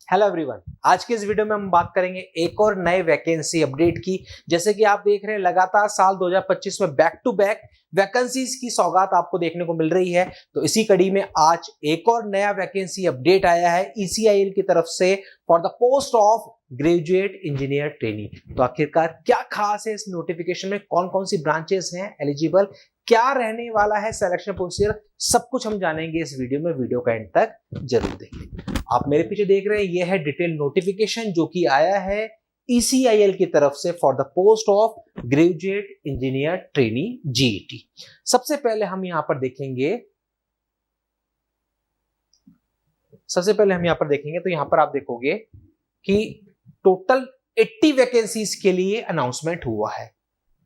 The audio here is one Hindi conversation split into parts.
हेलो एवरीवन, आज के इस वीडियो में हम बात करेंगे एक और नए वैकेंसी अपडेट की। जैसे कि आप देख रहे हैं लगातार साल 2025 में बैक टू बैक वैकेंसीज की सौगात आपको देखने को मिल रही है। तो इसी कड़ी में आज एक और नया वैकेंसी अपडेट आया है ECIL की तरफ से for the post of graduate engineer trainee. तो आखिरकार क्या खास है इस नोटिफिकेशन में, कौन कौन सी ब्रांचेस हैं एलिजिबल, क्या रहने वाला है सिलेक्शन प्रोसीजर, सब कुछ हम जानेंगे इस वीडियो में। वीडियो का एंड तक जरूर देखें। आप मेरे पीछे देख रहे हैं, यह है डिटेल नोटिफिकेशन जो कि आया है ECIL की तरफ से for the post of graduate engineer trainee GET। सबसे पहले हम यहां पर देखेंगे तो यहां पर आप देखोगे कि टोटल 80 वैकेंसीज के लिए अनाउंसमेंट हुआ है।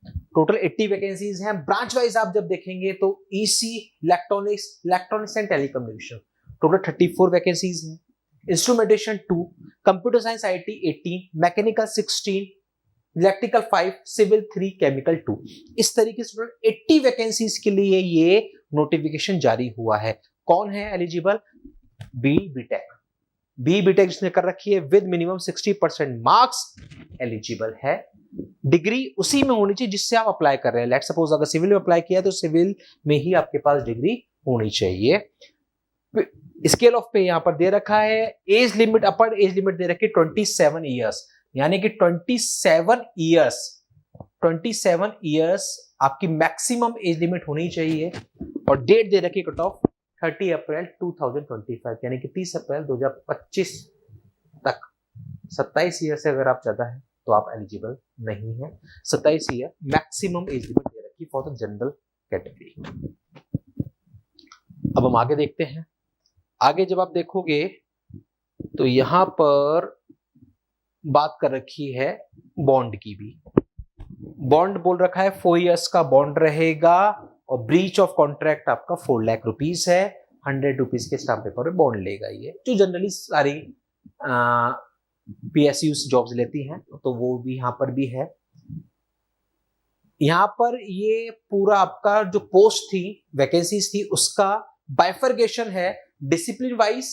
टोटल 80 वैकेंसीज हैं। ब्रांच वाइज आप जब देखेंगे तो EC electronics and telecommunication total 34 vacancies हैं। Instrumentation 2, computer science IT 18, mechanical 16, electrical 5, civil 3, chemical 2। इस तरीके से टोटल 80 वैकेंसीज के लिए ये नोटिफिकेशन जारी हुआ है। कौन है एलिजिबल? BTech जिसने कर रखी है विद मिनिमम 60% मार्क्स एलिजिबल है। डिग्री उसी में होनी चाहिए जिससे आप अप्लाई कर रहे हैं। लेट सपोज अगर सिविल में अप्लाई किया तो सिविल में ही आपके पास डिग्री होनी चाहिए। स्केल ऑफ पे यहां पर दे रखा है। Age limit, upper age limit दे रखी है 27 ईयर्स, यानी कि 27 ईयर्स आपकी मैक्सिमम एज लिमिट होनी चाहिए। और डेट दे रखी कट ऑफ 30 अप्रैल 2025, यानी कि 30 अप्रैल 2025 तक। 27 ईयर से अगर आप ज्यादा है तो आप एलिजिबल नहीं है। 27 ईयर मैक्सिमम एज लिमिट दे रखी फॉर द जनरल कैटेगरी। अब हम आगे देखते हैं। आगे जब आप देखोगे तो यहां पर बात कर रखी है बॉन्ड की भी। बॉन्ड बोल रखा है 4 इयर्स का बॉन्ड रहेगा और ब्रीच ऑफ कॉन्ट्रैक्ट आपका 4 लाख रुपीस है। 100 रुपीज के स्टाम्प पेपर में बॉन्ड लेगा ये, जो जनरली सारी PSU जॉब्स लेती हैं, तो वो भी यहां पर भी है। यहां पर ये पूरा आपका जो पोस्ट थी, वैकेंसीज थी, उसका बाइफर्गेशन है discipline wise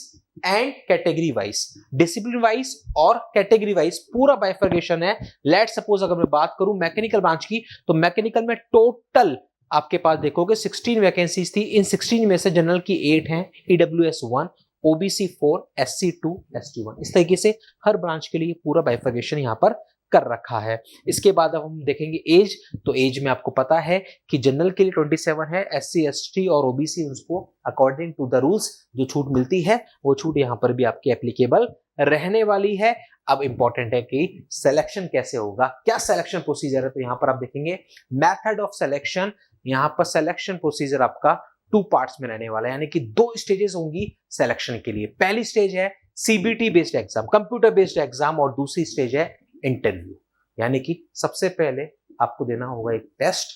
and category wise. Discipline wise और कैटेगरी वाइज पूरा बाइफर्गेशन है। लेट सपोज अगर मैं बात करूं मैकेनिकल ब्रांच की, तो मैकेनिकल में टोटल आपके पास देखोगे 16 वैकेंसीज थी। इन 16 में से जनरल की 8 हैं, EWS 1, OBC 4, SC 2, ST 1। इस तरीके से हर ब्रांच के लिए पूरा बाइफर्गेशन यहां पर कर रखा है। इसके बाद अब हम देखेंगे एज। तो एज में आपको पता है कि जनरल के लिए 27 है, SC ST और OBC उसको अकॉर्डिंग टू द रूल्स जो छूट मिलती है वो छूट यहां पर भी आपकी एप्लीकेबल रहने वाली है। अब इंपॉर्टेंट है कि सिलेक्शन कैसे होगा, क्या सिलेक्शन प्रोसीजर है। तो यहां पर आप देखेंगे मेथड ऑफ सिलेक्शन। यहां पर सिलेक्शन प्रोसीजर आपका 2 पार्ट्स में रहने वाला है, यानी कि 2 स्टेजेस होंगी सिलेक्शन के लिए। पहली स्टेज है CBT based exam, computer based exam, और दूसरी स्टेज है इंटरव्यू। यानी कि सबसे पहले आपको देना होगा एक टेस्ट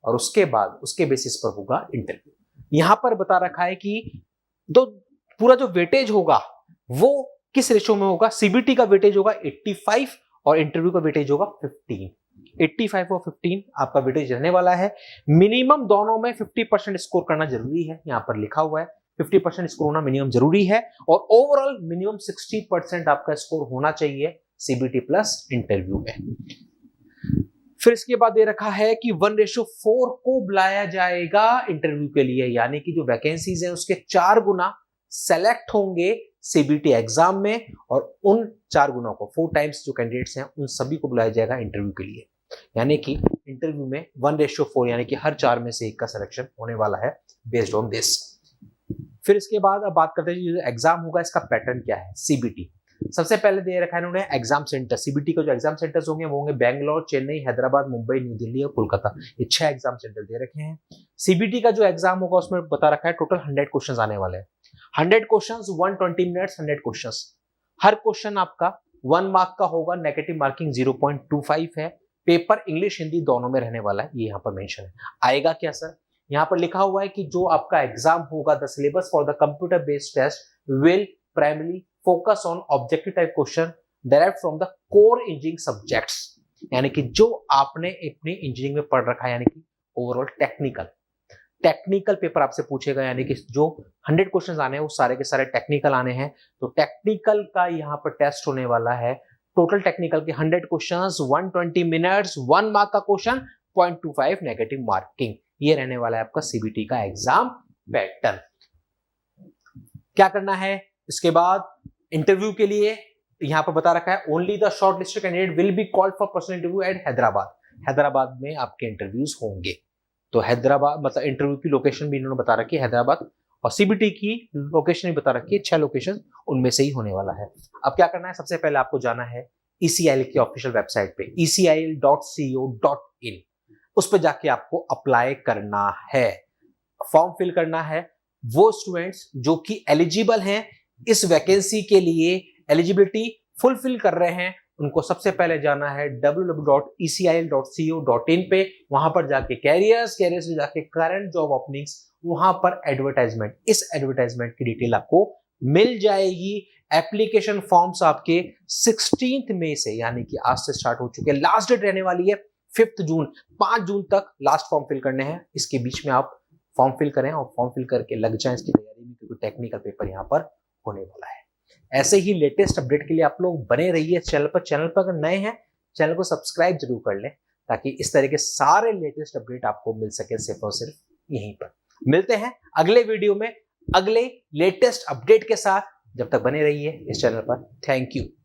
और उसके बाद उसके बेसिस पर होगा इंटरव्यू। यहां पर बता रखा है कि पूरा जो वेटेज होगा वो किस रेशो में होगा। CBT का वेटेज होगा 85 और इंटरव्यू का वेटेज होगा 15। 85 और 15 आपका वेटेज रहने वाला है। मिनिमम दोनों में 50% स्कोर करना जरूरी है, यहां पर लिखा हुआ है 50% स्कोर होना मिनिमम जरूरी है। और ओवरऑल मिनिमम 60% आपका स्कोर होना चाहिए CBT प्लस इंटरव्यू में। फिर इसके बाद दे रखा है कि 1:4 को बुलाया जाएगा इंटरव्यू के लिए, यानी कि जो वैकेंसीज है उसके 4 गुना सेलेक्ट होंगे CBT एग्जाम में, और उन 4 गुना को 4 टाइम्स जो कैंडिडेट्स हैं उन सभी को बुलाया जाएगा इंटरव्यू के लिए। यानी कि इंटरव्यू में 1:4, यानी कि हर 4 में से एक का सिलेक्शन होने वाला है बेस्ड ऑन दिस। फिर इसके बाद अब बात करते हैं जो एग्जाम होगा इसका पैटर्न क्या है। CBT सबसे पहले दे रखा है इन्होंने एग्जाम सेंटर। CBT का जो एग्जाम सेंटर्स होंगे वो होंगे बेंगलोर, चेन्नई, हैदराबाद, मुंबई, न्यू दिल्ली और कोलकाता। ये 6 एग्जाम सेंटर दे रखे हैं। CBT का जो एग्जाम होगा उसमें बता रखा है टोटल 100 क्वेश्चंस आने वाले हैं। 100 क्वेश्चंस 120 मिनट्स, 100 क्वेश्चंस। हर क्वेश्चन आपका 1 मार्क का होगा, नेगेटिव मार्किंग 0.25 है। पेपर इंग्लिश हिंदी दोनों में रहने वाला है, ये यहाँ पर मेंशन है। आएगा क्या सर? यहाँ पर लिखा हुआ है कि जो आपका एग्जाम होगा, the syllabus for the computer based test will primary focus on objective type question direct from the core engineering subjects, यानी कि जो आपने अपनी इंजीनियरिंग में पढ़ रखा है, यानी कि ओवरऑल टेक्निकल टेक्निकल पेपर आपसे पूछेगा, यानी कि जो 100 क्वेश्चंस आने हैं वो सारे के सारे टेक्निकल आने हैं। तो टेक्निकल का यहाँ पर टेस्ट होने वाला है। टोटल टेक्निकल के 100 क्वेश्चंस, 120 मिनट्स, 1 मार्क का क्वेश्चन, 0.25 नेगेटिव मार्किंग। ये रहने वाला है आपका सीबीटी का एग्जाम पैटर्न। क्या करना है इसके बाद इंटरव्यू के लिए? यहां पर बता रखा है only the short listed candidate will be called for personal interview at Hyderabad. Hyderabad में आपके इंटरव्यूज होंगे। तो हैदराबाद मतलब इंटरव्यू की लोकेशन भी इन्होंने बता रखी है हैदराबाद, और सीबीटी की लोकेशन भी बता रखी है, 6 लोकेशन उनमें से ही होने वाला है। अब क्या करना है, सबसे पहले आपको जाना है ECIL की ऑफिशियल वेबसाइट पे ecil.co.in। उस पर जाके आपको अप्लाई करना है, फॉर्म फिल करना है। वो स्टूडेंट्स जो कि एलिजिबल हैं इस वैकेंसी के लिए, एलिजिबिलिटी फुलफिल कर रहे हैं, उनको सबसे पहले जाना है www.ecil.co.in पे। वहां पर जाके कैरियर्स में जाके करंट जॉब ओपनिंग्स, वहां पर एडवर्टाइजमेंट, इस एडवर्टाइजमेंट की डिटेल आपको मिल जाएगी। एप्लीकेशन फॉर्म्स आपके 16 मई से, यानी कि आज से स्टार्ट हो चुके हैं। लास्ट डेट रहने वाली है 5 जून, 5 जून तक लास्ट फॉर्म फिल करने हैं। इसके बीच में आप फॉर्म फिल करें और फॉर्म फिल करके लग जाएं इसकी तैयारी में, क्योंकि टेक्निकल पेपर यहाँ पर होने वाला है। ऐसे ही लेटेस्ट अपडेट के लिए आप लोग बने रहिए चैनल पर। चैनल पर अगर नए हैं, चैनल को सब्सक्राइब जरूर कर लें, ताकि इस तरह के सारे लेटेस्ट अपडेट आपको मिल सके सिर्फ और सिर्फ यहीं पर। मिलते हैं अगले वीडियो में अगले लेटेस्ट अपडेट के साथ। जब तक बने रहिए इस चैनल पर। Thank you.